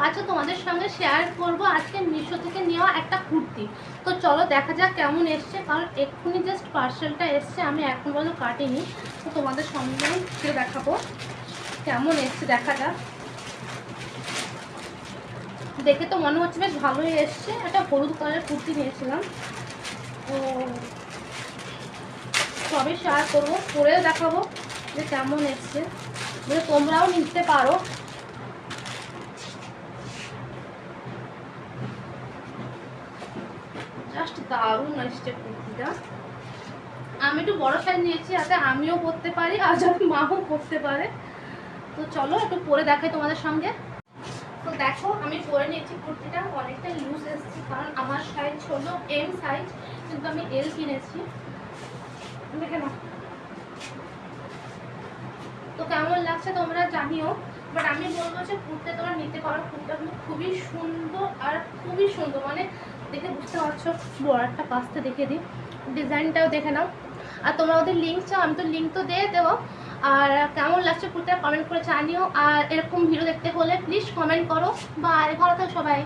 আজকে তোমাদের সঙ্গে শেয়ার করব আজকে মিশো থেকে নেওয়া একটা কুর্তি। তো চলো দেখা যাক কেমন এসছে, কারণ এক্ষুনি জাস্ট পার্সেলটা এসছে, আমি এখন পর্যন্ত কাটিনি। তো তোমাদের সঙ্গে দেখাবো কেমন এসছে, দেখা যাক। দেখে তো মনে হচ্ছে বেশ ভালোই এসছে। একটা হলুদ কালারের কুর্তি নিয়েছিলাম, তো সবই শেয়ার করবো, পরেও দেখাবো যে কেমন এসছে, যে তোমরাও নিতে পারো। জাস্ট দারুণ এসছে কুর্তিটা। আমি একটু বড় সাইজ নিয়েছি, যাতে আমিও পরতে পারি আর যাতে মাও পরতে পারে। তো চলো একটু পরে দেখাই তোমাদের সঙ্গে। তো দেখো আমি পরে নিয়েছি কুর্তিটা, অনেকটা লুজ এসেছে, কারণ আমার সাইজ হলো এম সাইজ, কিন্তু আমি এল কিনেছি। দেখে নাও তো কেমন লাগছে তোমরা জানিও। বাট আমি বলবো যে কুর্তি তোমরা নিতে পারো, কুর্তিটা কিন্তু খুবই সুন্দর আর খুবই সুন্দর, মানে দেখে বুঝতে পারছো। বর্ডারটা কাছতে দেখে দিই, ডিজাইনটাও দেখে নাও। আর তোমরা ওদের লিঙ্ক চাও, আমি তো লিঙ্ক তো দিয়ে দেবো। আর কেমন লাগছে কুর্তিটা কমেন্ট করে জানিও। আর এরকম ভিডিও দেখতে হলে প্লিজ কমেন্ট করো। বাই, ভালো থাকো সবাই।